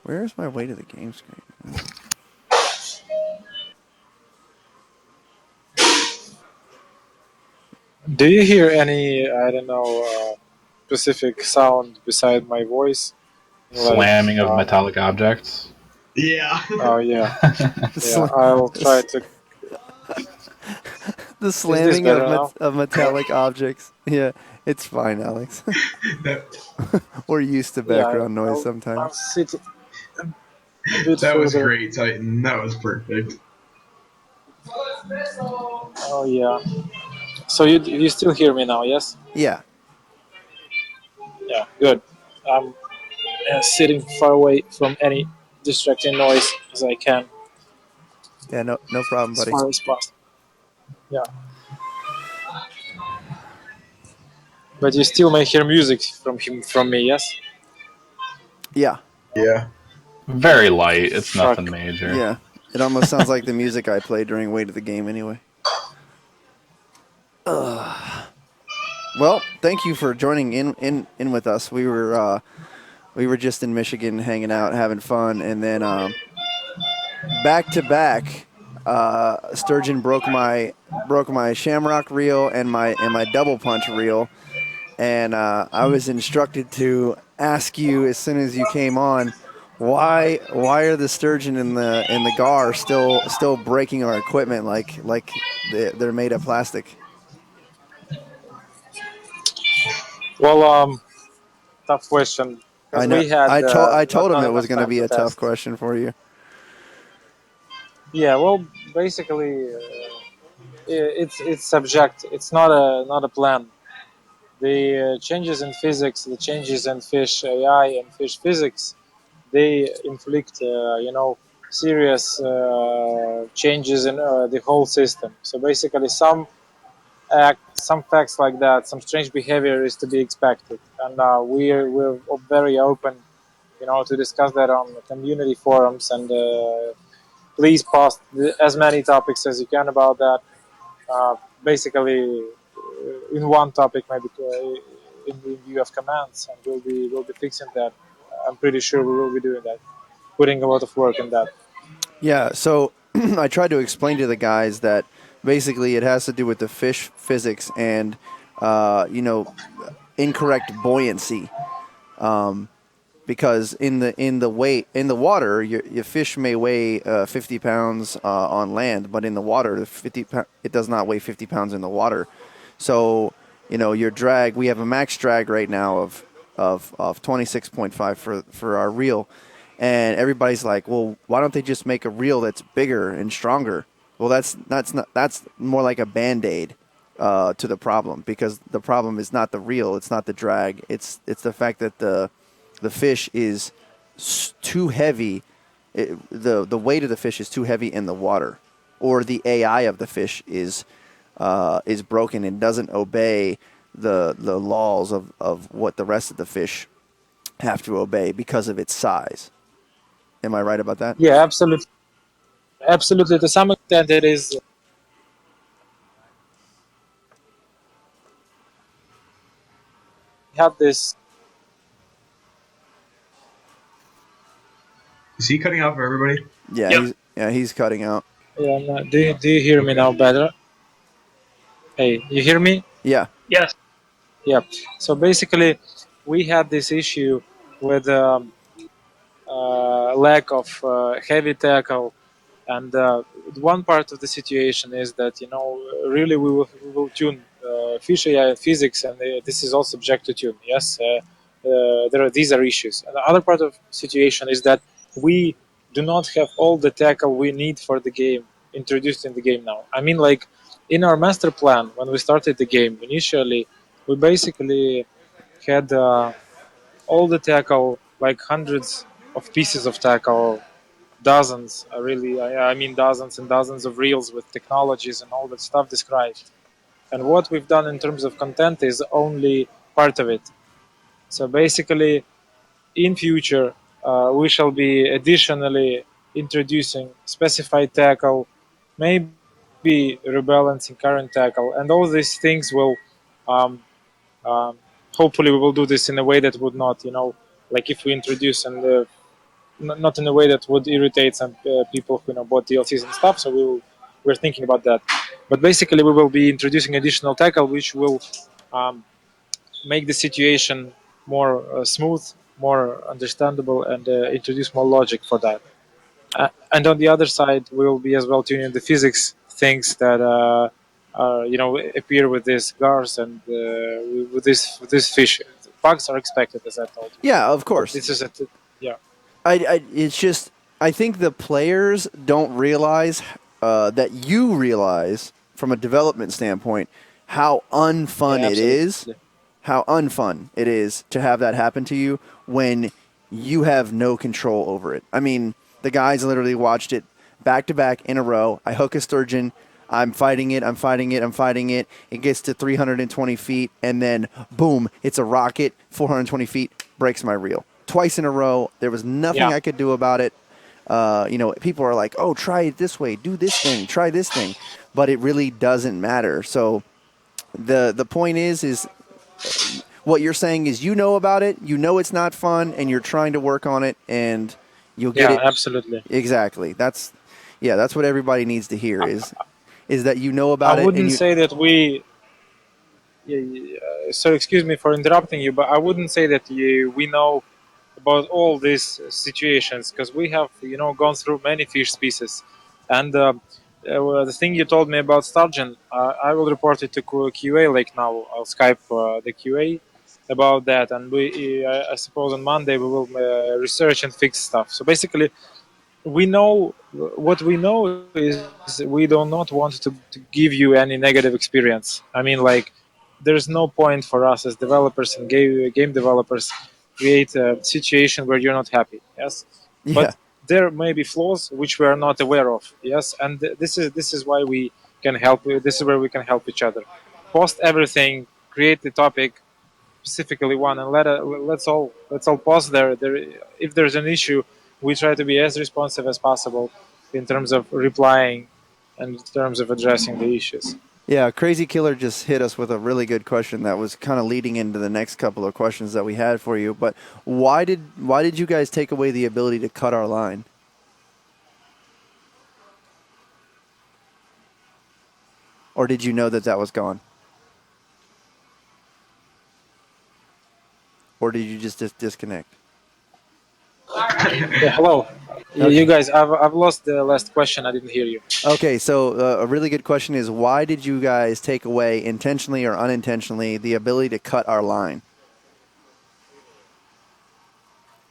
Where's my way to the game screen? Do you hear any, I don't know, specific sound beside my voice? Slamming of metallic objects. Yeah. Oh, yeah. Yeah, I'll try to... The slamming better now? of metallic objects. Yeah, it's fine, Alex. We're used to background noise I'll sometimes. sit a bit That was further. great, Titan. That was perfect. Oh, yeah. So you still hear me now, yes? Yeah. Yeah, good. I'm sitting far away from any distracting noise as I can, Yeah, no problem, as buddy. far as possible. Yeah. But you still may hear music from me, yes? Yeah. Yeah. Very light. It's Fuck. nothing major. Yeah. It almost sounds like the music I played during Way to the Game anyway. Well, thank you for joining in with us. We were just in Michigan hanging out, having fun, and then back to back, Sturgeon broke my shamrock reel and my double punch reel, and I was instructed to ask you as soon as you came on, why are the Sturgeon and the gar still breaking our equipment like they're made of plastic? Well, tough question. I Because know. we had I not told him done it was enough going to time be to a tough test. question for you. Yeah, well, basically, it's subject. It's not a plan. The changes in physics, the changes in fish AI and fish physics, they inflict, serious changes in the whole system. So basically, some facts like that, some strange behavior is to be expected, and we're very open, to discuss that on the community forums, and please post as many topics as you can about that. Basically, in one topic, maybe in view of commands, and we'll be fixing that. I'm pretty sure we will be doing that, putting a lot of work in that. Yeah, so I tried to explain to the guys that basically it has to do with the fish physics and incorrect buoyancy. Because in the water, your fish may weigh 50 pounds on land, but in the water, it does not weigh 50 pounds in the water. So your drag, we have a max drag right now of 26.5 for our reel, and everybody's like, well, why don't they just make a reel that's bigger and stronger? Well, that's more like a Band-Aid to the problem, because the problem is not the reel, it's not the drag, it's the fact that the fish is too heavy. The weight of the fish is too heavy in the water, or the AI of the fish is broken and doesn't obey the laws of what the rest of the fish have to obey because of its size. Am I right about that? Yeah, absolutely. Absolutely. To some extent, it is. We had this. Is he cutting out for everybody? Yeah, he's cutting out. Yeah, do you hear me now better? Hey, you hear me? Yeah. Yes. Yeah. So basically, we had this issue with lack of heavy tackle, and one part of the situation is that really we will tune fish AI physics, and this is all subject to tune. Yes, these are issues. And the other part of the situation is that we do not have all the tackle we need for the game introduced in the game now. I mean, like in our master plan when we started the game initially, we basically had all the tackle, like hundreds of pieces of tackle, dozens, I mean dozens and dozens of reels with technologies and all that stuff described. And what we've done in terms of content is only part of it. So basically, in future, we shall be additionally introducing specified tackle, maybe rebalancing current tackle, and all these things will Um, um, Hopefully, we will do this in a way that would not, like if we introduce and not in a way that would irritate some people who bought DLCs and stuff. So we're thinking about that. But basically, we will be introducing additional tackle, which will um, make the situation more smooth, more understandable, and introduce more logic for that. And on the other side, we will be as well tuning the physics things that appear with these gars and with this fish. Bugs are expected, as I told you. Yeah, of But course. this is yeah. It's just I think the players don't realize that you realize from a development standpoint how unfun Yeah, it is, absolutely. how unfun it is to have that happen to you when you have no control over it. I mean, the guys literally watched it back to back in a row. I hook a sturgeon. I'm fighting it. I'm fighting it. I'm fighting it. It gets to 320 feet, and then boom, it's a rocket. 420 feet breaks my reel twice in a row. There was nothing Yeah. I could do about it. People are like, "Oh, try it this way. Do this thing. Try this thing," but it really doesn't matter. So the point is what you're saying is you know about it, you know it's not fun, and you're trying to work on it, and you'll get Yeah, it absolutely. exactly. That's what everybody needs to hear is that you know I about it and wouldn't you. say that we. So excuse me for interrupting you, but I wouldn't say that we know about all these situations because we have gone through many fish species, and well, the thing you told me about sturgeon, I will report it to QA. Like now, I'll Skype the QA about that, and I suppose on Monday we will research and fix stuff. So basically, we know what we know is we do not want to give you any negative experience. I mean, like, there's no point for us as developers and game developers create a situation where you're not happy. Yes, Yeah. but there may be flaws which we are not aware of. Yes, and this is why we can help. This is where we can help each other. Post everything, create the topic, specifically one, and let's all pause there. If there's an issue, we try to be as responsive as possible in terms of replying and in terms of addressing the issues. Yeah, Crazy Killer just hit us with a really good question that was kind of leading into the next couple of questions that we had for you. But why did you guys take away the ability to cut our line? Or did you know that that was gone? Or did you just disconnect? Yeah, hello. You Okay. guys, I've lost the last question. I didn't hear you. Okay, so a really good question is why did you guys take away intentionally or unintentionally the ability to cut our line?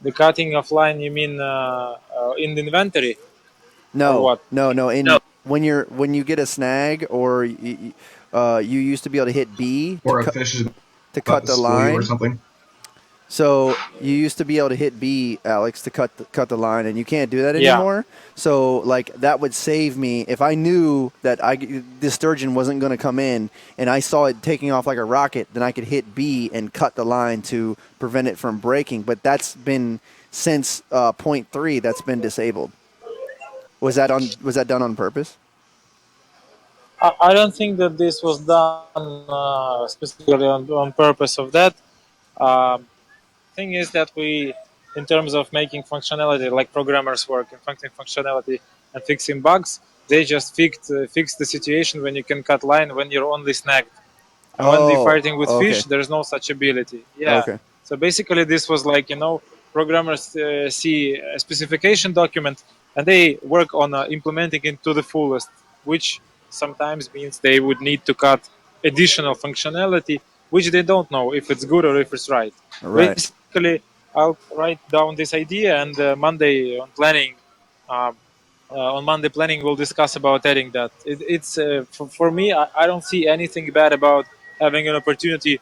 The cutting of line, you mean in the inventory or No, what? no, no. When you get a snag or you used to be able to hit B Or a fish is to about cut to the steal you or line. something. So you used to be able to hit B, Alex, to cut the line, and you can't do that Yeah. anymore. So like that would save me if I knew that this sturgeon wasn't going to come in, and I saw it taking off like a rocket. Then I could hit B and cut the line to prevent it from breaking. But that's been since point 3. That's been disabled. Was that done on purpose? I don't think that this was done specifically on purpose of that. Um, Thing is that we, in terms of making functionality, like programmers work in functionality and fixing bugs, they just fix the situation when you can cut line when you're only snagged, and when you're Oh, fighting with okay, fish, there's no such ability. Yeah. okay, So basically, this was like programmers see a specification document and they work on implementing it to the fullest, which sometimes means they would need to cut additional functionality, which they don't know if it's good or if it's right. right, Basically, I'll write down this idea, and Monday on planning. Um, on Monday planning, we'll discuss about adding that. It's for me. I don't see anything bad about having an opportunity,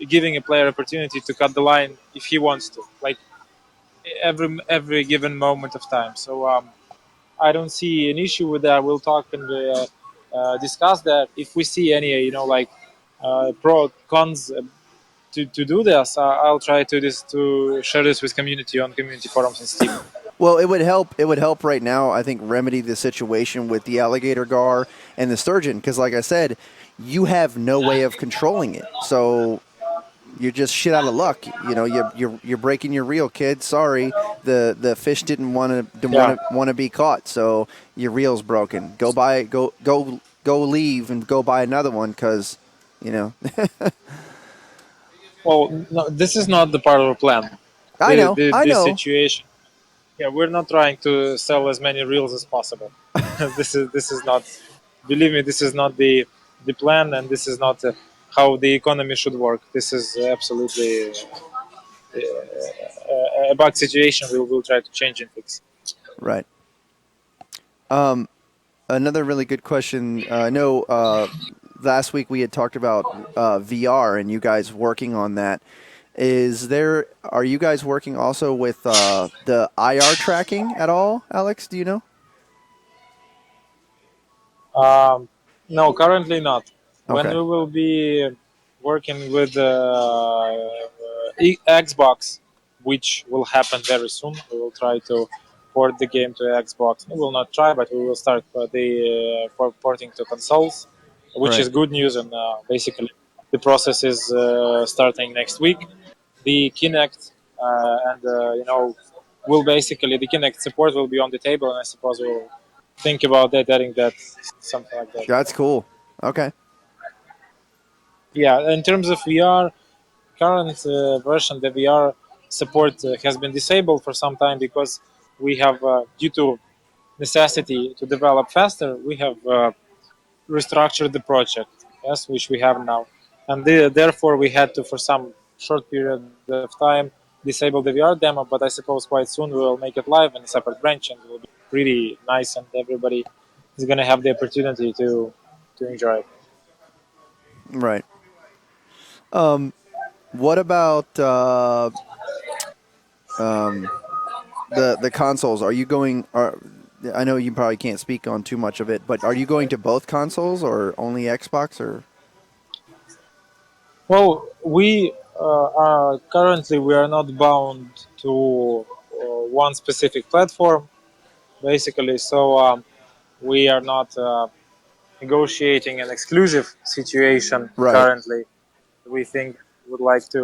giving a player opportunity to cut the line if he wants to, like every given moment of time. So I don't see an issue with that. We'll talk and discuss that. If we see any, like pro cons to do this, I'll try to share this with community on community forums and Steam. Well, it would help. It would help right now. I think remedy the situation with the alligator gar and the sturgeon because, like I said, you have no way of controlling it. So you're just shit out of luck. You know, you're breaking your reel, kid. Sorry, the fish didn't Yeah. want to be caught, so your reel's broken. Go leave and go buy another one because, you know. Well, no, this is not the part of the plan. I This know. situation. Yeah, we're not trying to sell as many reels as possible. This is not. Believe me, this is not the plan, and this is not how the economy should work. This is absolutely a bad situation. We will try to change and fix. Right. Another really good question. I know last week we had talked about VR and you guys working on that. Are you guys working also with the IR tracking at all, Alex? Do you know? Um, no, currently not. When Okay. we will be working with Xbox, which will happen very soon, we will try to port the game to Xbox. We will not try, but we will start for porting to consoles, which Right. is good news. And basically, the process is starting next week. The Kinect and will basically the Kinect support will be on the table, and I suppose we'll think about that, adding that, something like that. That's cool. Okay. Yeah, in terms of VR, current version, the VR support has been disabled for some time because we have, due to necessity to develop faster, we have restructured the project, yes, which we have now, and therefore we had to, for some short period of time, disable the VR demo. But I suppose quite soon we will make it live in a separate branch, and it will be pretty nice, and everybody is going to have the opportunity to enjoy it. Right. What about the consoles? Are you going? I know you probably can't speak on too much of it, but are you going to both consoles or only Xbox or? Well, we are currently we are not bound to one specific platform, basically. So we are not negotiating an exclusive situation Right. currently. We think would like to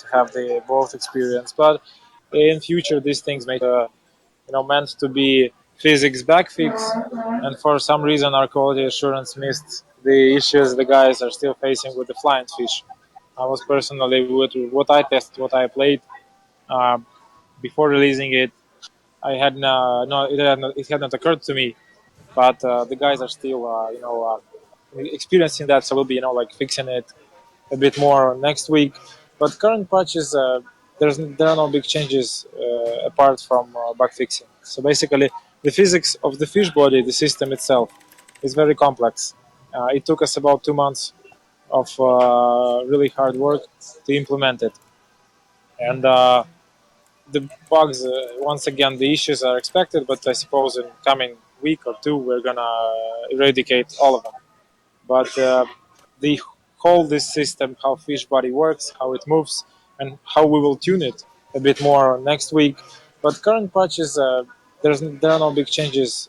to have the both experience, but in future these things may meant to be physics backfix, and for some reason our quality assurance missed the issues the guys are still facing with the flying fish. I was personally with what I tested, what I played uh, before releasing it. I had no, it had not occurred to me, but the guys are still experiencing that, so we'll be like fixing it a bit more next week. But current patches, there are no big changes apart from bug fixing. So basically, the physics of the fish body, the system itself, is very complex. It took us about 2 months of really hard work to implement it, and the bugs, once again, the issues are expected. But I suppose in coming week or two, we're gonna eradicate all of them. But the whole this system, how fish body works, how it moves, and how we will tune it a bit more next week. But current patches, there are no big changes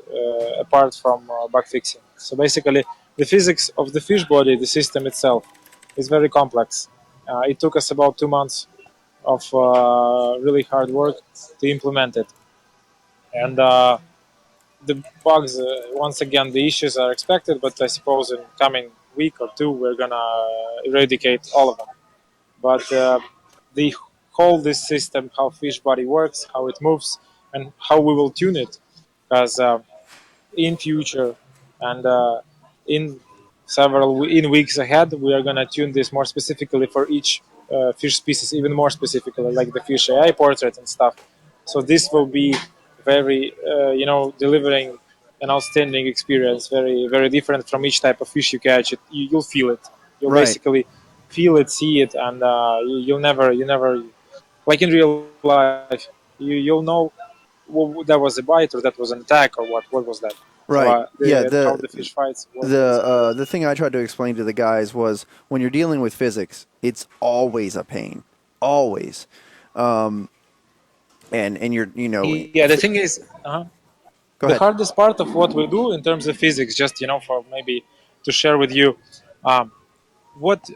apart from bug fixing. So basically, the physics of the fish body, the system itself, is very complex. It took us about 2 months of really hard work to implement it, and the bugs, once again, the issues are expected. But I suppose in coming week or two, we're gonna eradicate all of them. But the whole this system, how fish body works, how it moves, and how we will tune it, because in future and in in weeks ahead, we are gonna tune this more specifically for each fish species, even more specifically, like the fish AI portrait and stuff. So this will be very, delivering an outstanding experience, very very different from each type of fish you catch. You'll feel it. You'll Right. basically feel it, see it, and you never, like in real life, you'll know that was a bite or that was an attack or what was that. So Right. Yeah. how the fish fights was amazing. The thing I tried to explain to the guys was when you're dealing with physics, it's always a pain, always. and you're Yeah, the thing is, go the ahead. hardest part of what we do in terms of physics, just for maybe to share with you, um, what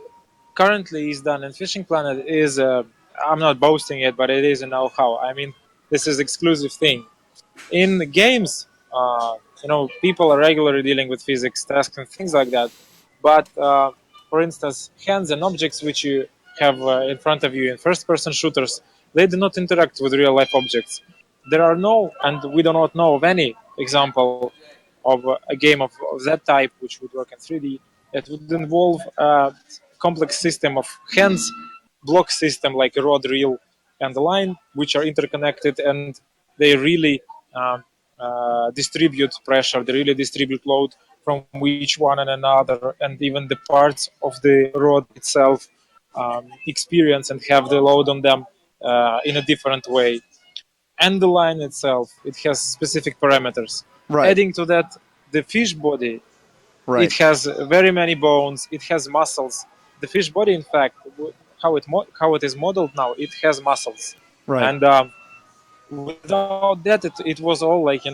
currently is done in Fishing Planet is I'm not boasting it, but it is a know-how. I mean, this is exclusive thing. In games, people are regularly dealing with physics tasks and things like that. But for instance, hands and objects which you have in front of you in first-person shooters, they do not interact with real-life objects. There are no, and we do not know of any example of a game of that type which would work in 3D that would involve a complex system of hands, block system like a rod, reel, and a line, which are interconnected, and they really distribute pressure, they really distribute load from each one and another, and even the parts of the rod itself experience and have the load on them in a different way. And the line itself, it has specific parameters. Right. Adding to that, the fish body, it Right. has very many bones, it has muscles. The fish body, in fact, how it is modeled now, it has muscles. Right. And without that, it was all like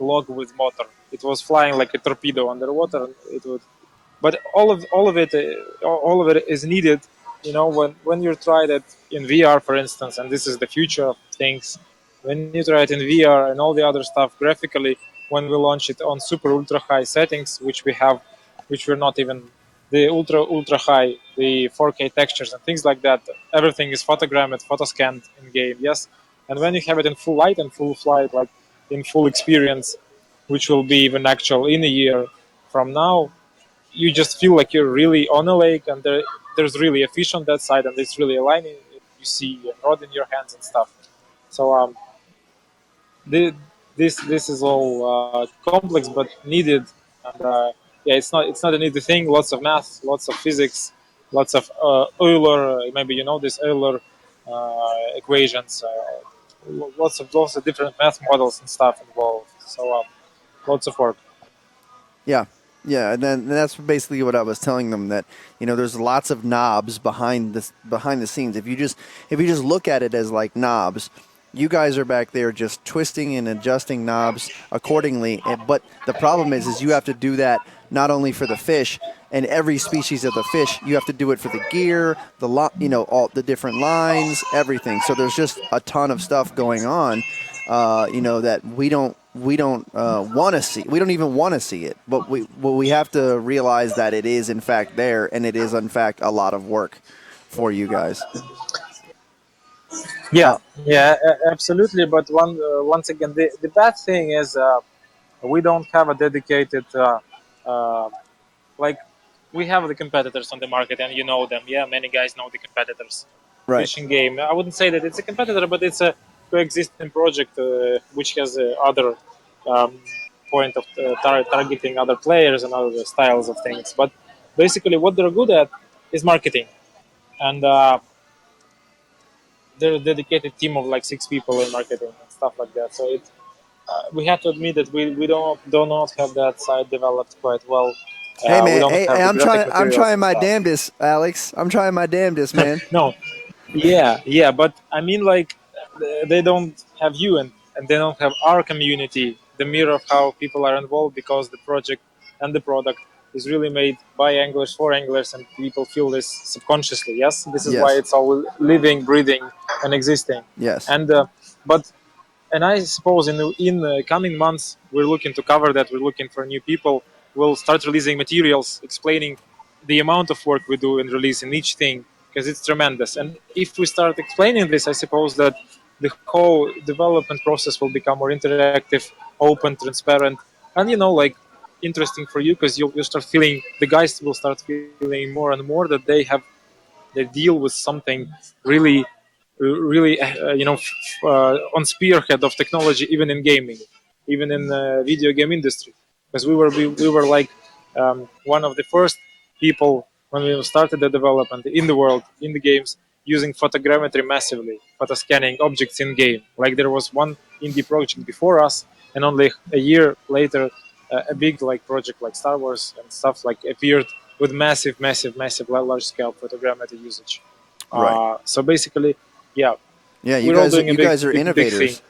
log with motor. It was flying like a torpedo underwater. It would, but all of it is needed. When you try that in VR, for instance, and this is the future of things. When you try it in VR and all the other stuff graphically, when we launch it on super ultra high settings, which we have, which we're not even the ultra high, the 4K textures and things like that. Everything is photogrammed, photoscanned in game. Yes, and when you have it in full light and full flight, like in full experience, which will be even actual in a year from now, you just feel like you're really on a lake, and there's really a fish on that side, and it's really aligning. You see a rod in your hands and stuff. So the, this is all complex but needed, and yeah, it's not an easy thing. Lots of math, lots of physics, lots of Euler. Maybe you know this Euler equations. Lots of different math models and stuff involved. So lots of work. Yeah. Yeah, and then that's basically what I was telling them, that there's lots of knobs behind the scenes. If you just look at it as like knobs, you guys are back there just twisting and adjusting knobs accordingly. But the problem is you have to do that not only for the fish and every species of the fish. You have to do it for the gear, all the different lines, everything. So there's just a ton of stuff going on, that we don't want to see. We don't even want to see it, but we have to realize that it is in fact there, and it is in fact a lot of work for you guys. Yeah, yeah, absolutely. But once again, the bad thing is we don't have a dedicated uh, like we have the competitors on the market, and you know them. Yeah, many guys know the competitors. Right. Fishing game. I wouldn't say that it's a competitor, but it's a coexisting project which has other um, point of targeting other players and other styles of things. But basically, what they're good at is marketing, and they're a dedicated team of like 6 people in marketing and stuff like that. So we have to admit that we do not have that side developed quite well. Hey We man, don't hey, have the I'm graphic trying. I'm materials trying and my stuff. damnedest, Alex. I'm trying my damnedest, man. No, yeah, but I mean, like, they don't have you, and they don't have our community, the mirror of how people are involved, because the project and the product is really made by anglers for anglers, and people feel this subconsciously. Yes, this is why Yes. it's all living, breathing, and existing. Yes. And but and I suppose in coming months we're looking to cover that. We're looking for new people. We'll start releasing materials explaining the amount of work we do in releasing each thing, because it's tremendous. And if we start explaining this, I suppose that the whole development process will become more interactive, open, transparent, and like interesting for you, because you'll start feeling, the guys will start feeling more and more that they deal with something really, really, on spearhead of technology, even in gaming, even in the video game industry. Because we were like one of the first people when we started the development in the world in the games, using photogrammetry massively, photo scanning objects in game. Like there was one indie project before us, and only a year later, a big like project like Star Wars and stuff like appeared with massive, large scale photogrammetry usage. Right. So basically, yeah, Yeah, We're all doing a you big, guys are big thing. innovators.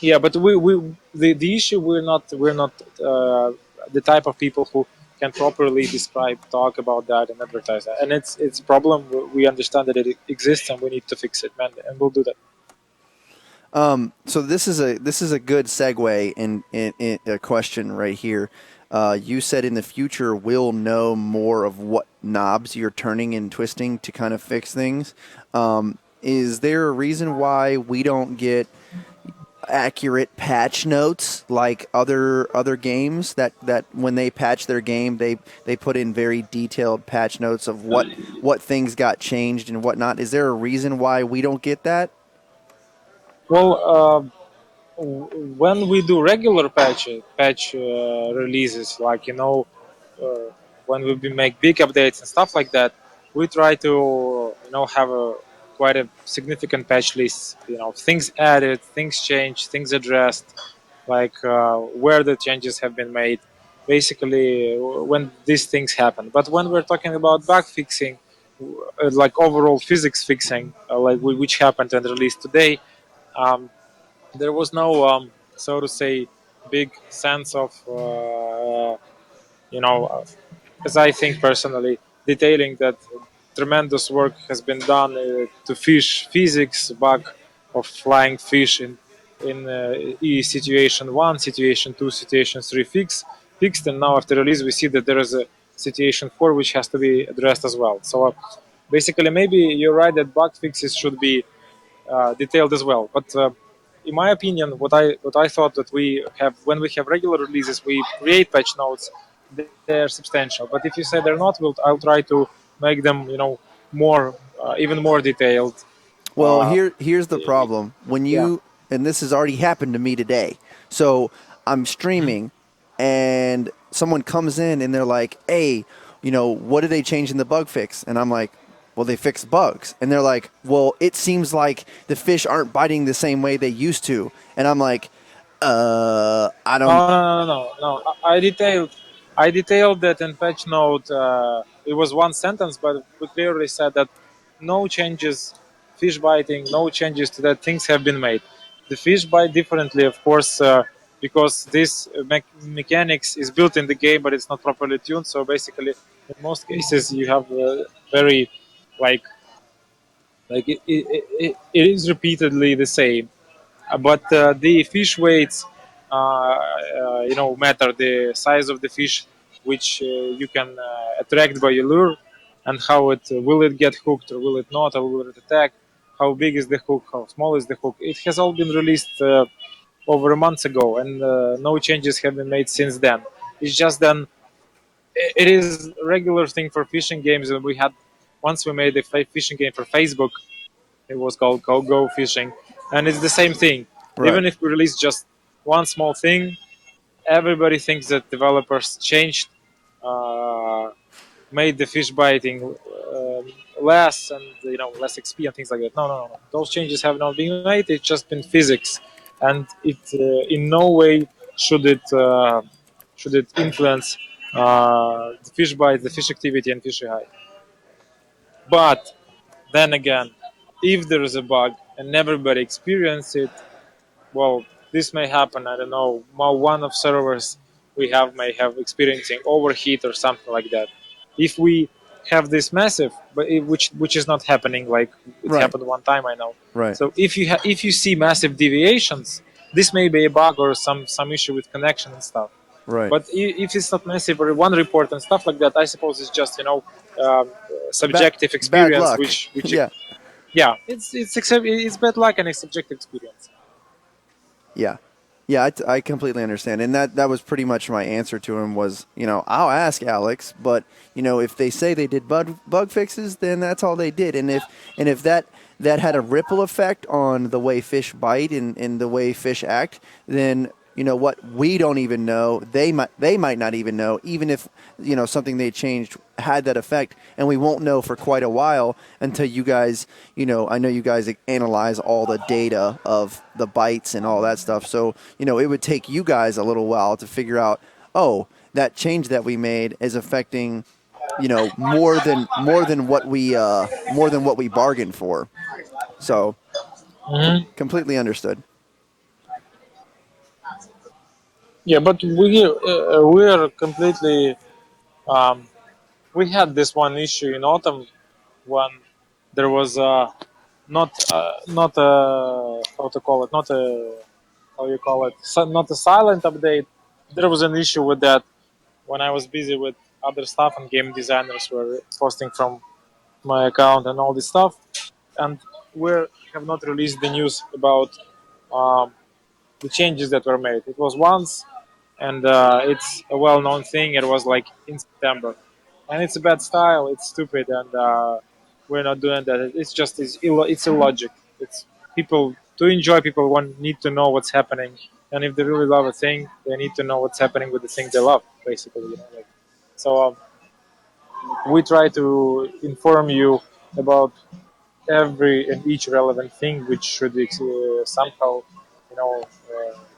Yeah, but the issue, we're not the type of people who can properly describe, talk about that, and advertise that. And it's a problem. We understand that it exists, and we need to fix it, man. And we'll do that. So this is a good segue in a question right here. You said in the future we'll know more of what knobs you're turning and twisting to kind of fix things. Is there a reason why we don't get accurate patch notes like other games that when they patch their game they put in very detailed patch notes of what things got changed and whatnot? Is there a reason why we don't get that? Well, when we do regular patch releases, like when we make big updates and stuff like that, we try to have a quite a significant patch list. Things added, things changed, things addressed, like where the changes have been made. Basically, when these things happen. But when we're talking about bug fixing, like overall physics fixing, which happened and released today. There was no, so to say, big sense of, you know, uh, as I think personally, detailing that tremendous work has been done to fish physics bug of flying fish in situation one, situation two, situation three fixed, and now after release we see that there is a situation four which has to be addressed as well. So basically, maybe you're right that bug fixes should be detailed as well. But in my opinion, what I thought that we have when we have regular releases, we create patch notes. They're substantial. But if you say they're not, I'll try to make them, more, even more detailed. Well, Uh, here's the problem. When yeah. you and this has already happened to me today. So I'm streaming, and someone comes in and they're like, "Hey, what did they change in the bug fix?" And I'm like, "Well, they fixed bugs." And they're like, "Well, it seems like the fish aren't biting the same way they used to." And I'm like, I don't. Oh, no. I detailed that in patch note. It was one sentence, but we clearly said that no changes, fish biting, no changes to that. Things have been made. The fish bite differently, of course, because this mechanics is built in the game, but it's not properly tuned. So basically, in most cases, you have very like it is repeatedly the same. But the fish weights, matter. The size of the fish which you can attract by your lure, and how it will it get hooked or will it not, or will it attack? How big is the hook? How small is the hook? It has all been released over a month ago, and no changes have been made since then. It's just then it is a regular thing for fishing games, and we had once we made a fishing game for Facebook. It was called Go Fishing, and it's the same thing. Right. Even if we release just one small thing, everybody thinks that developers changed, uh, made the fish biting less, and less XP and things like that. No. Those changes have not been made. It's just been physics, and it in no way should it influence the fish bite, the fish activity, and fish high. But then again, if there is a bug and everybody experiences it, well, this may happen. I don't know. One of servers we have may have experiencing overheat or something like that. If we have this massive, but which is not happening, like it Right. happened one time, I know. Right. So if you see massive deviations, this may be a bug or some issue with connection and stuff. Right. But if it's not massive or one report and stuff like that, I suppose it's just Bad subjective bad experience, luck. which Yeah. yeah, it's bad luck and it's subjective experience. Yeah. Yeah, I completely understand. And that was pretty much my answer to him was, I'll ask Alex, but, if they say they did bug fixes, then that's all they did. And if that had a ripple effect on the way fish bite and the way fish act, then what we don't even know, they might not even know, even if something they changed had that effect, and we won't know for quite a while until you guys, I know you guys analyze all the data of the bites and all that stuff. So it would take you guys a little while to figure out, oh, that change that we made is affecting more than what we bargained for. So Mhm. completely understood. Yeah, but we are completely. Um, we had this one issue in autumn when there was not a how to call it, not a how you call it, not a silent update. There was an issue with that when I was busy with other stuff and game designers were posting from my account and all this stuff, and we have not released the news about um, the changes that were made. It was once, and it's a well-known thing. It was like in September, and it's a bad style. It's stupid, and we're not doing that. It's just it's illogic. It's people to enjoy. People need to know what's happening, and if they really love a thing, they need to know what's happening with the thing they love. Basically, like, so we try to inform you about every and each relevant thing which should somehow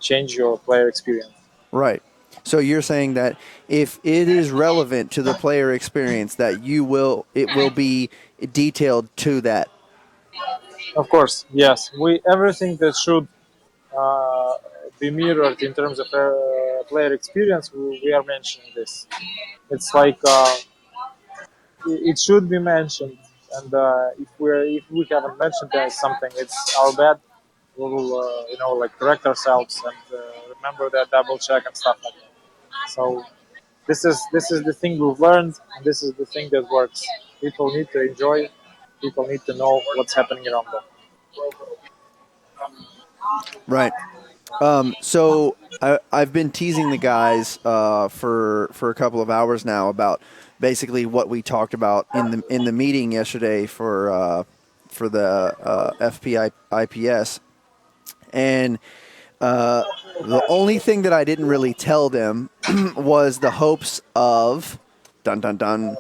change your player experience. Right. So you're saying that if it is relevant to the player experience, that it will be detailed to that. Of course, yes, we everything that should uh, be mirrored in terms of player experience, we are mentioning this. It's like it should be mentioned, and if we haven't mentioned something, it's our bad. We will like correct ourselves and remember that, double check and stuff like that. So this is the thing we've learned, and this is the thing that works. People need to enjoy. People need to know what's happening around them. Right. So I've been teasing the guys for a couple of hours now about basically what we talked about in the meeting yesterday for the FPI IPS, and the only thing that I didn't really tell them was the hopes of dun dun dun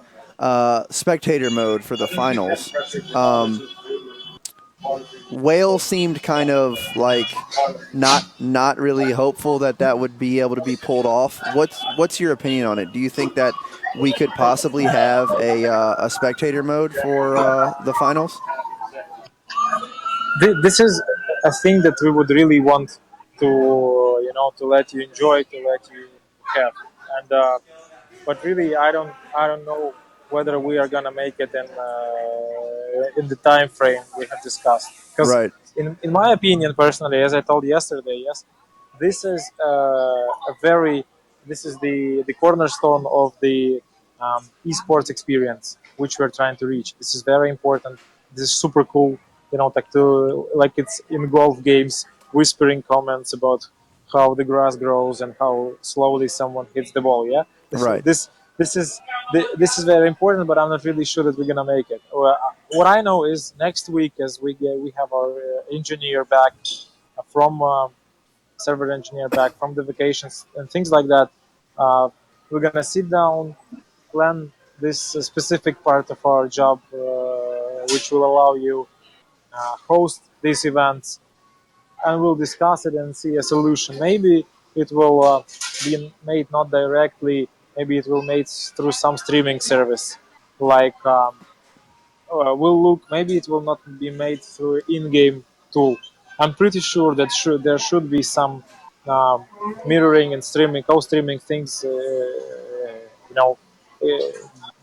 spectator mode for the finals. Whale seemed kind of like not really hopeful that that would be able to be pulled off. What's your opinion on it? Do you think that we could possibly have a spectator mode for the finals? This is a thing that we would really want to to let you enjoy, to let you have, and but really I don't know whether we are gonna make it in the time frame we have discussed, because Right, in my opinion personally, as I told yesterday, yes, this is a very this is the cornerstone of the esports experience which we're trying to reach. This is very important. This is super cool, like it's in golf games, whispering comments about how the grass grows and how slowly someone hits the ball. Yeah, right, this this is this is very important, but I'm not really sure that we're gonna make it. What I know is next week, as we have our engineer back from server engineer back from the vacations and things like that. We're gonna sit down, plan this specific part of our job, which will allow you host these events, and we'll discuss it and see a solution. Maybe it will be made not directly. Maybe it will made through some streaming service, like will look. Maybe it will not be made through in-game tool. I'm pretty sure that there should be some um, mirroring and streaming, co-streaming things,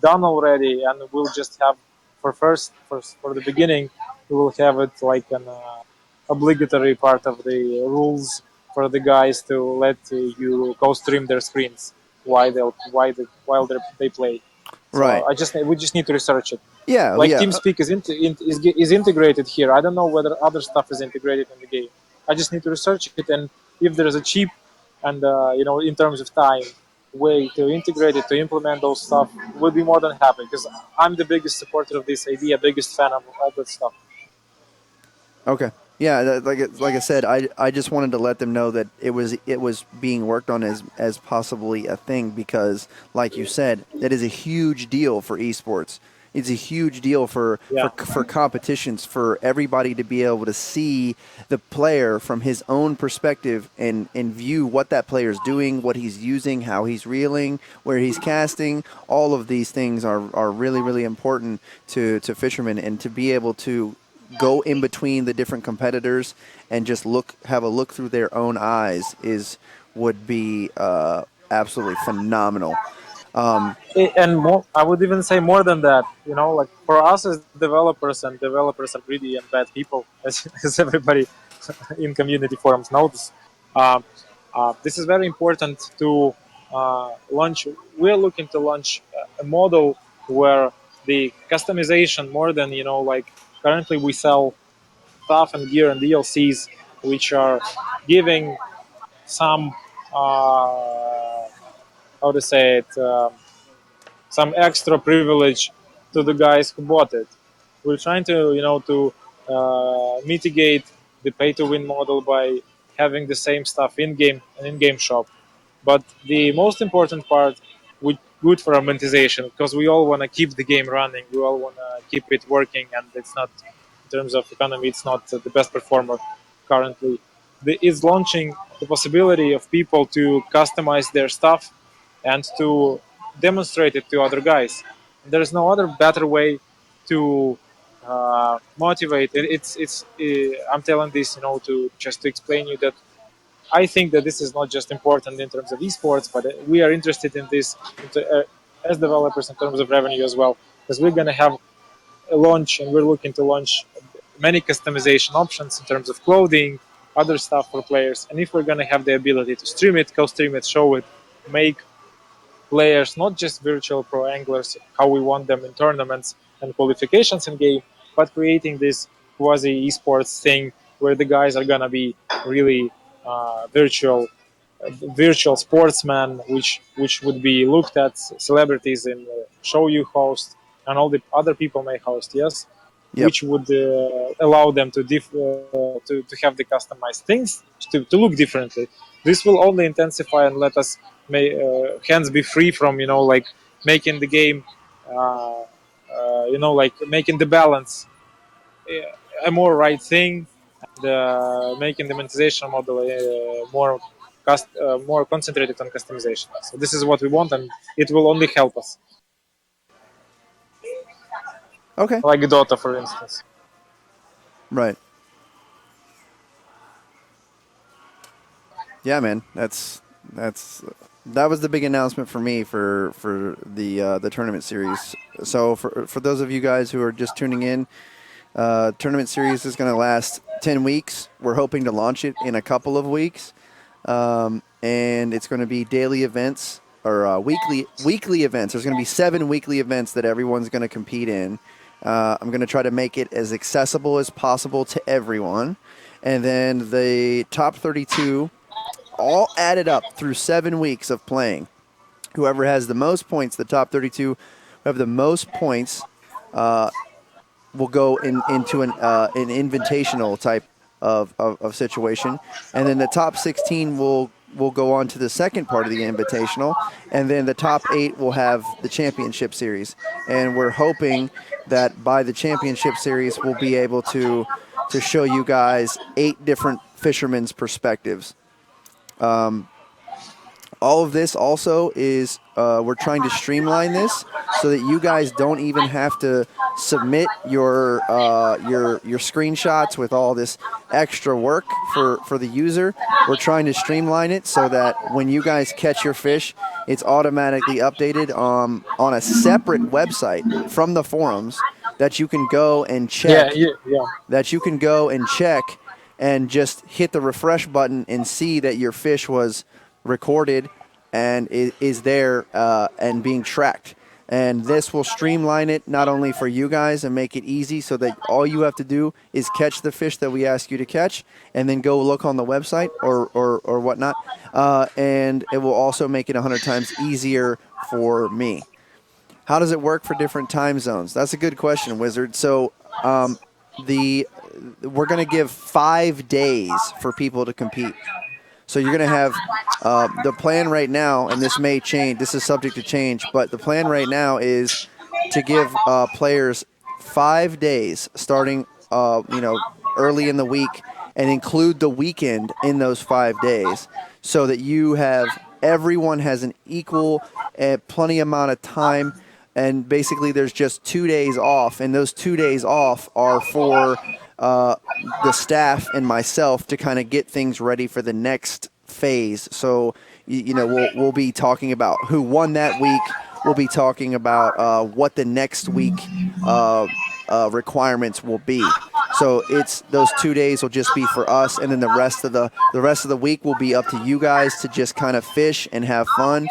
done already, and we'll just have for the beginning, we will have it like an obligatory part of the rules for the guys to let you co-stream their screens while they play. So right. we just need to research it. Yeah, Like yeah. TeamSpeak is integrated here. I don't know whether other stuff is integrated in the game. I just need to research it, and if there's a cheap and in terms of time way to integrate it, to implement those stuff, we'll be more than happy, because I'm the biggest supporter of this idea, biggest fan of all that stuff. Okay. Yeah, like I said, I just wanted to let them know that it was being worked on as possibly a thing because, like you said, that is a huge deal for esports. It's a huge deal Yeah. for competitions for everybody to be able to see the player from his own perspective and view what that player is doing, what he's using, how he's reeling, where he's casting. All of these things are really really important to fishermen, and to be able to go in between the different competitors and just have a look through their own eyes would be absolutely phenomenal. And more, I would even say more than that. You know, like for us as developers, and developers are greedy and bad people, as everybody in community forums knows. Um, this is very important to launch. We're looking to launch a model where the customization, more than like currently we sell stuff and gear and DLCs, which are giving some how to say it. Some extra privilege to the guys who bought it. We're trying to, mitigate the pay-to-win model by having the same stuff in-game and in-game shop. But the most important part, good for monetization, because we all want to keep the game running. We all want to keep it working, and it's not, in terms of economy, it's not the best performer currently. Is launching the possibility of people to customize their stuff and to demonstrate it to other guys. There's no other better way to motivate. I'm telling this, to just to explain you that I think that this is not just important in terms of esports, but we are interested in this as developers in terms of revenue as well, because we're going to have a launch, and we're looking to launch many customization options in terms of clothing, other stuff for players. And if we're going to have the ability to stream it, co-stream it, show it, make players, not just virtual pro anglers, how we want them in tournaments and qualifications in game, but creating this quasi esports thing where the guys are gonna be really virtual sportsmen, which would be looked at celebrities in show you host and all the other people may host, yes, Yep. which would allow them to have the customized things to look differently. This will only intensify and let us hands be free from like making the game like making the balance a more right thing, and making the monetization model more concentrated on customization. So this is what we want, and it will only help us. Okay. Like Dota, for instance. Right. Yeah, man. That was the big announcement for me for the tournament series. So for those of you guys who are just tuning in, tournament series is going to last 10 weeks. We're hoping to launch it in a couple of weeks, and it's going to be daily events or weekly events. There's going to be 7 weekly events that everyone's going to compete in. I'm going to try to make it as accessible as possible to everyone, and then the top 32, all added up through 7 weeks of playing. Whoever has the most points, the top 32, who have the most points, will go into an invitational type of situation, and then the top 16 will go on to the second part of the invitational, and then the top 8 will have the championship series. And we're hoping that by the championship series, we'll be able to show you guys 8 different fishermen's perspectives. All of this also is we're trying to streamline this so that you guys don't even have to submit your screenshots with all this extra work for the user. We're trying to streamline it so that when you guys catch your fish, it's automatically updated on a separate website from the forums that you can go and check. Yeah. That you can go and check and just hit the refresh button and see that your fish was recorded and is there and being tracked. And this will streamline it not only for you guys and make it easy so that all you have to do is catch the fish that we ask you to catch and then go look on the website or whatnot. And it will also make it 100 times easier for me. How does it work for different time zones? That's a good question, Wizard. So we're going to give 5 days for people to compete. So you're going to have the plan right now, and this may change. This is subject to change, but the plan right now is to give players 5 days starting early in the week and include the weekend in those 5 days so that everyone has an equal plenty amount of time and basically there's just 2 days off, and those 2 days off are for the staff and myself to kind of get things ready for the next phase. So we'll be talking about who won that week. We'll be talking about what the next week requirements will be. So it's those 2 days will just be for us, and then the rest of the week will be up to you guys to just kind of fish and have fun.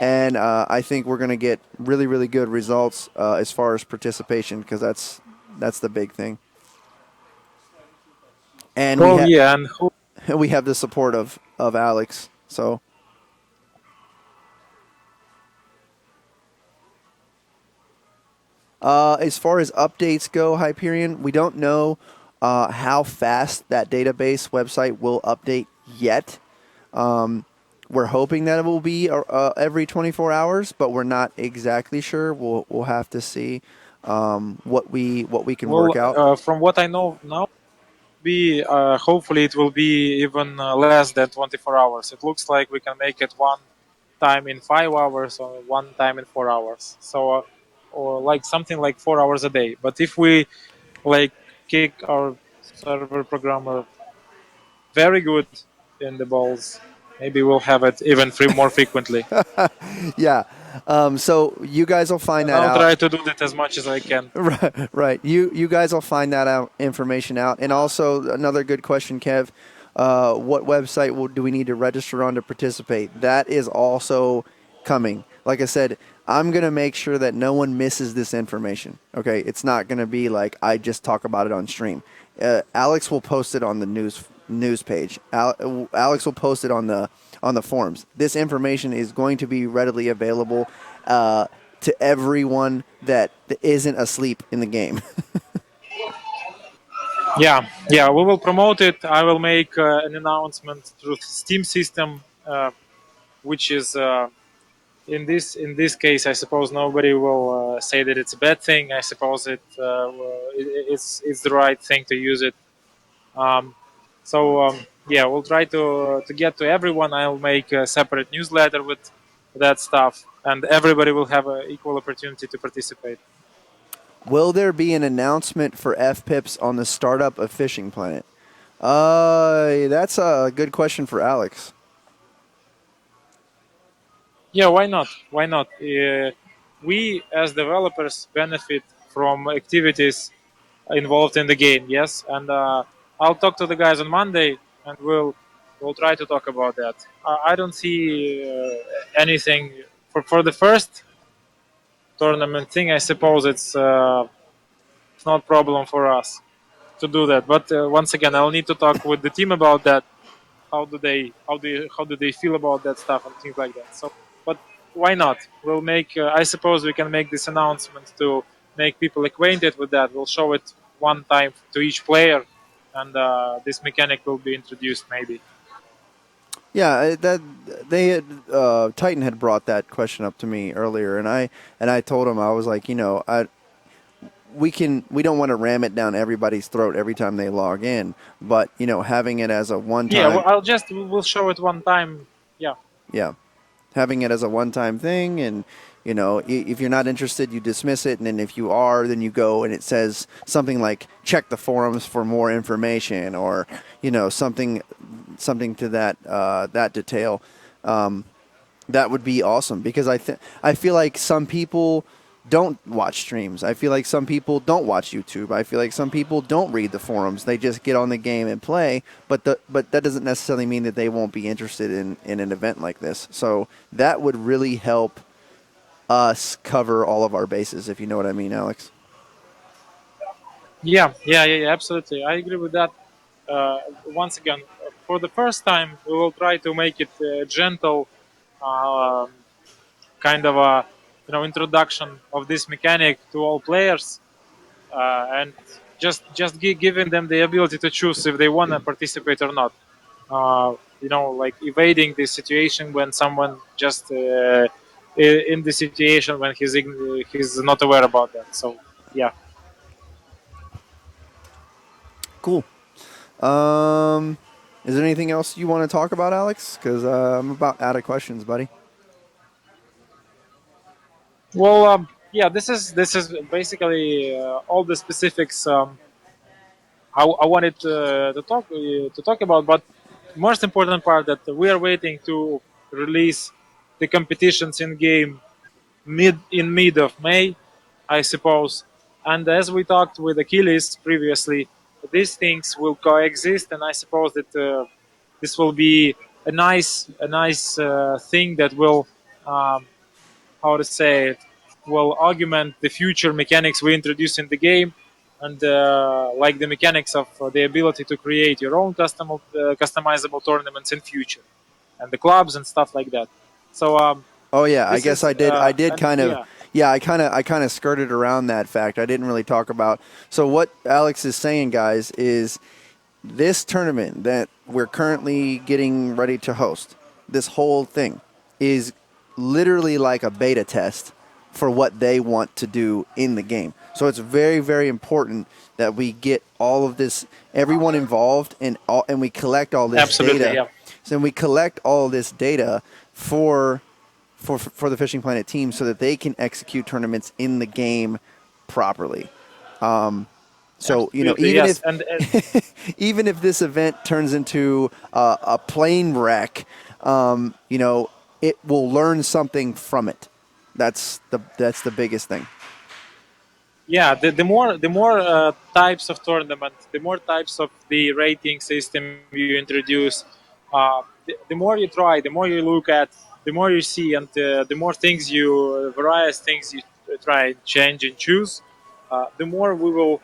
And I think we're going to get really, really good results as far as participation, because that's the big thing. And Oh yeah, and who? we have the support of Alex. So as far as updates go, Hyperion, we don't know how fast that database website will update yet. We're hoping that it will be every 24 hours, but we're not exactly sure. We'll have to see what we can work out. From what I know now, hopefully it will be even less than 24 hours. It looks like we can make it one time in 5 hours or one time in 4 hours. So, or like something like 4 hours a day. But if we like kick our server programmer very good in the balls, maybe we'll have it even more frequently. Yeah. So you guys will find that I'll out. try to do that as much as I can. Right. You guys will find that information out. And also another good question, Kev. What website do we need to register on to participate? That is also coming. Like I said, I'm going to make sure that no one misses this information. Okay? It's not going to be like I just talk about it on stream. Alex will post it on the news page. Alex will post it on the forums. This information is going to be readily available to everyone that isn't asleep in the game. Yeah, we will promote it. I will make an announcement through Steam system, which is in this case, I suppose nobody will say that it's a bad thing. I suppose it's the right thing to use it. Yeah, we'll try to get to everyone. I'll make a separate newsletter with that stuff, and everybody will have an equal opportunity to participate. Will there be an announcement for FPIPs on the startup of Fishing Planet? That's a good question for Alex. Yeah, why not? Why not? We as developers benefit from activities involved in the game. Yes, and I'll talk to the guys on Monday, and we'll try to talk about that. I don't see anything for the first tournament thing. I suppose it's not a problem for us to do that. But once again, I'll need to talk with the team about that. How do they feel about that stuff and things like that. So, but why not? We'll make. I suppose we can make this announcement to make people acquainted with that. We'll show it one time to each player, and this mechanic will be introduced maybe. Yeah, that they had Titan had brought that question up to me earlier, and I told him, I was like, we don't want to ram it down everybody's throat every time they log in, but having it as a one time. Yeah, well, we'll show it one time. Yeah. Yeah, having it as a one time thing, and if you're not interested, you dismiss it, and then if you are, then you go and it says something like check the forums for more information, or something to that detail. That would be awesome, because I feel like some people don't watch streams. I feel like some people don't watch YouTube. I feel like some people don't read the forums. They just get on the game and play, but that doesn't necessarily mean that they won't be interested in an event like this. So that would really help us cover all of our bases, if you know what I mean, Alex. Yeah, absolutely. I agree with that. Once again, for the first time, we will try to make it gentle, kind of a introduction of this mechanic to all players, and just giving them the ability to choose if they want to participate or not. Like evading the situation when someone just in the situation when he's not aware about that. So yeah. Cool. Is there anything else you want to talk about, Alex? Because I'm about out of questions, buddy. Well, yeah, this is basically all the specifics I wanted to talk about. But most important part that we are waiting to release the competitions in game mid of May, I suppose. And as we talked with Achilles previously, these things will coexist, and I suppose that this will be a nice thing that will, um, how to say it, will augment the future mechanics we introduce in the game, and like the mechanics of the ability to create your own customizable tournaments in future, and the clubs and stuff like that. So Oh yeah, I this guess is I did and kind of yeah. yeah, I kind of skirted around that fact. I didn't really talk about. So what Alex is saying, guys, is this tournament that we're currently getting ready to host, this whole thing is literally like a beta test for what they want to do in the game. So it's very, very important that we get all of this, everyone involved, and we collect all this Absolutely, data. yeah. So we collect all this data for the Fishing Planet team so that they can execute tournaments in the game properly. So Absolutely, even yes. if And even if this event turns into a plane wreck, it will learn something from it. That's the biggest thing. yeah, the more types of tournament, the more types of the rating system you introduce, the more you try, the more you look at, the more you see, and the more things various things you try and change and choose, the more we will,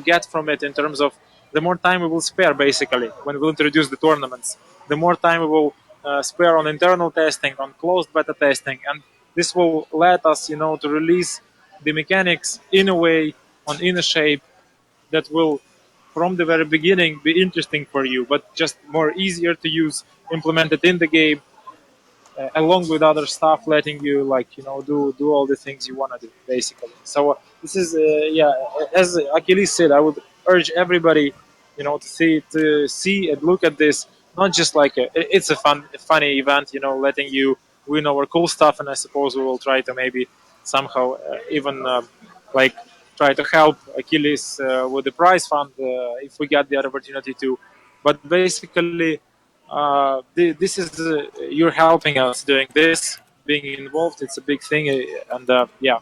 get from it in terms of the more time we will spare basically when we introduce the tournaments, the more time we will spare on internal testing, on closed beta testing, and this will let us, to release the mechanics in a way, in a shape that will from the very beginning be interesting for you, but just more easier to use, implemented in the game, along with other stuff, letting you do all the things you want to do basically. So this is yeah, as Achilles said, I would urge everybody, to see and look at this, not just like it's a funny event, letting you win our cool stuff, and I suppose we will try to maybe somehow even like try to help Achilles with the prize fund if we get the opportunity to. But basically, this is you're helping us doing this, being involved. It's a big thing, and yeah,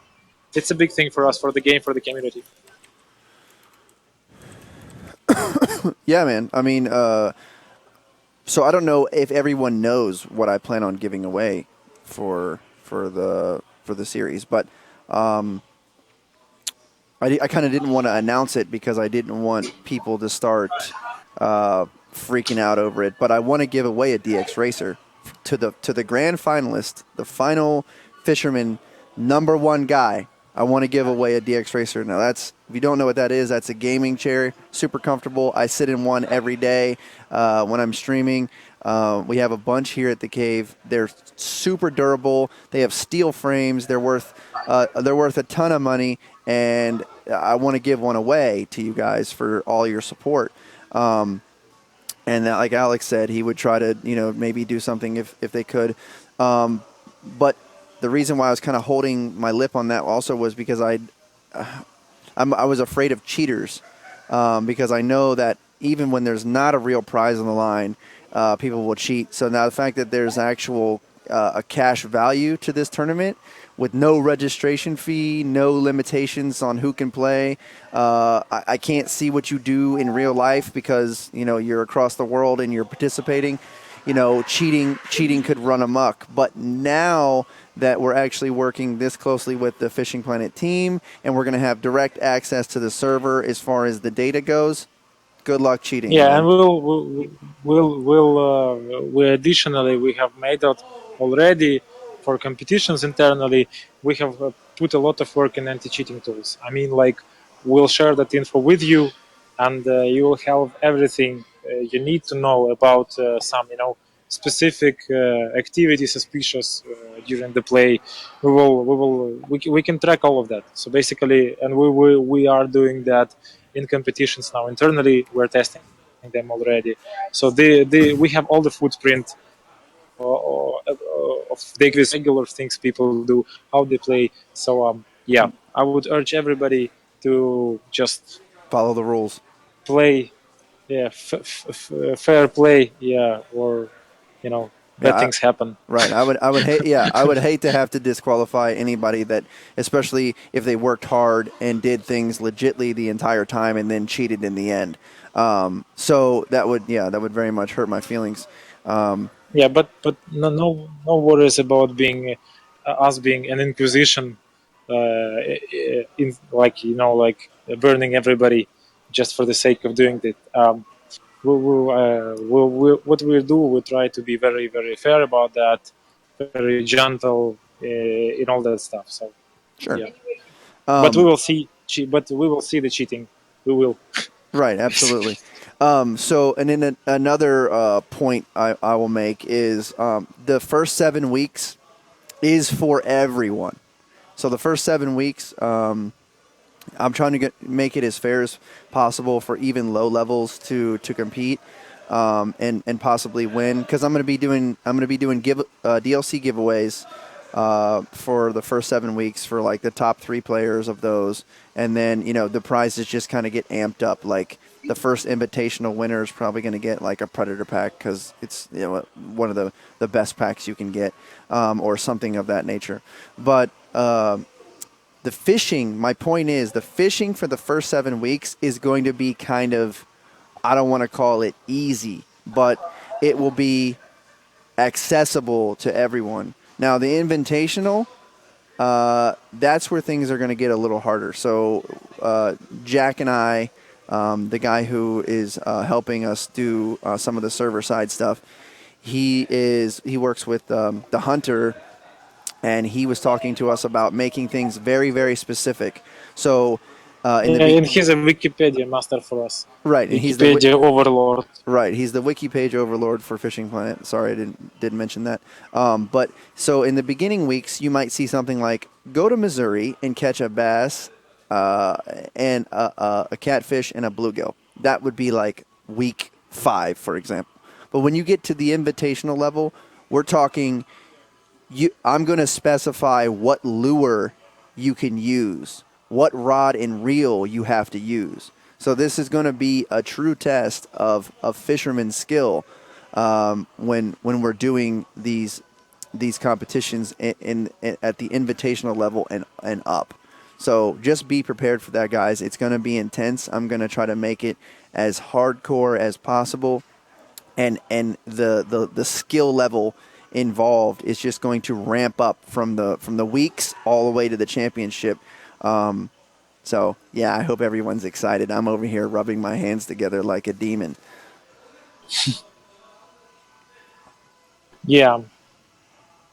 it's a big thing for us, for the game, for the community. Yeah, man. I mean, so I don't know if everyone knows what I plan on giving away for the series, but I kind of didn't want to announce it because I didn't want people to start freaking out over it. But I want to give away a DX Racer to the grand finalist, the final fisherman, number one guy. I want to give away a DX Racer. Now that's, if you don't know what that is, that's a gaming chair, super comfortable. I sit in one every day when I'm streaming. We have a bunch here at the cave. They're super durable. They have steel frames. They're worth a ton of money, and I want to give one away to you guys for all your support. And like Alex said, he would try to maybe do something if they could. But the reason why I was kind of holding my lip on that also was because I was afraid of cheaters, because I know that even when there's not a real prize on the line, people will cheat. So now the fact that there's actual a cash value to this tournament with no registration fee, no limitations on who can play. I can't see what you do in real life because you're across the world and you're participating. Cheating could run amok. But now that we're actually working this closely with the Fishing Planet team and we're going to have direct access to the server as far as the data goes, good luck cheating, Yeah, and man. we additionally we have made out already for competitions internally. We have put a lot of work in anti-cheating tools. I mean, like, we'll share that info with you, and you will have everything you need to know about some, specific activity suspicious during the play. We can track all of that. So basically, and we are doing that in competitions now internally. We're testing them already. So we have all the footprint of the regular things people do, how they play. So yeah, I would urge everybody to just Follow the rules. play, yeah, fair play, yeah, or Yeah, bad things happen. right. I would hate. Yeah, I would hate to have to disqualify anybody that, especially if they worked hard and did things legitly the entire time and then cheated in the end. So that would, that would very much hurt my feelings. Yeah, but no worries about being us being an inquisition, in like burning everybody just for the sake of doing it. What we'll do, we'll try to be very very fair about that, very gentle in all that stuff. So Sure. yeah, but we will see. But we will see the cheating. We will. Right, absolutely. So, and then another point I will make is the first 7 weeks is for everyone. So the first 7 weeks, I'm trying to make it as fair as possible for even low levels to compete and possibly win, because I'm going to be doing DLC giveaways for the first 7 weeks for like the top 3 players of those, and then the prizes just kind of get amped up. Like the first invitational winner is probably going to get like a predator pack because it's one of the best packs you can get, or something of that nature. But the fishing, my point is, the fishing for the first 7 weeks is going to be kind of, I don't want to call it easy, but it will be accessible to everyone. Now, the invitational, that's where things are going to get a little harder. So, Jack and I, the guy who is helping us do some of the server side stuff, he works with the Hunter, and he was talking to us about making things very, very specific. So, And he's a Wikipedia master for us. Right, and Wikipedia overlord. Right, he's the wiki page overlord for Fishing Planet. Sorry, I didn't mention that. But so in the beginning weeks, you might see something like go to Missouri and catch a bass, and a catfish and a bluegill. That would be like week 5, for example. But when you get to the invitational level, we're talking. I'm going to specify what lure you can use, what rod and reel you have to use. So this is going to be a true test of fisherman's skill when we're doing these competitions in at the invitational level and up. So just be prepared for that, guys. It's going to be intense. I'm going to try to make it as hardcore as possible, and the skill level involved is just going to ramp up from the weeks all the way to the championship. So yeah, I hope everyone's excited. I'm over here rubbing my hands together like a demon. Yeah.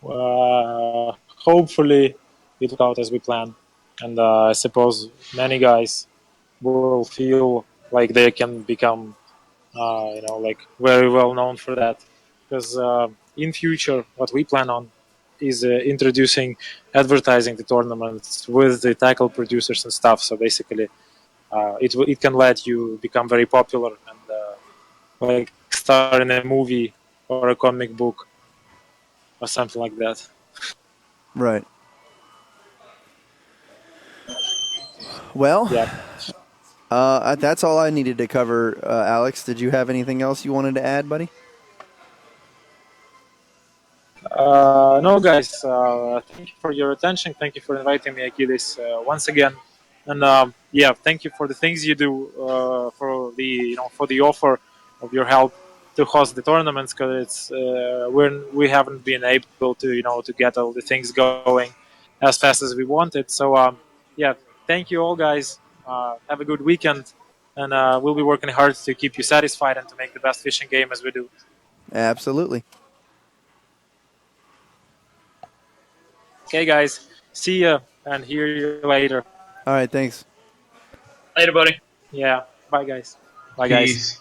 Hopefully it will out as we plan, and I suppose many guys will feel like they can become like very well known for that, because in future what we plan on is introducing advertising the tournaments with the tackle producers and stuff. So basically it can let you become very popular and like star in a movie or a comic book or something like that. Right. Well, Yeah. that's all I needed to cover. Alex, did you have anything else you wanted to add, buddy? No, guys. Thank you for your attention. Thank you for inviting me, Achilles, once again. And yeah, thank you for the things you do, for the for the offer of your help to host the tournaments, because it's when we haven't been able to to get all the things going as fast as we wanted. So yeah, thank you all, guys. Have a good weekend, and we'll be working hard to keep you satisfied and to make the best fishing game as we do. Absolutely. Okay, guys. See ya and hear you later. All right, thanks. Later, buddy. Yeah. Bye, guys. Bye, guys. Peace.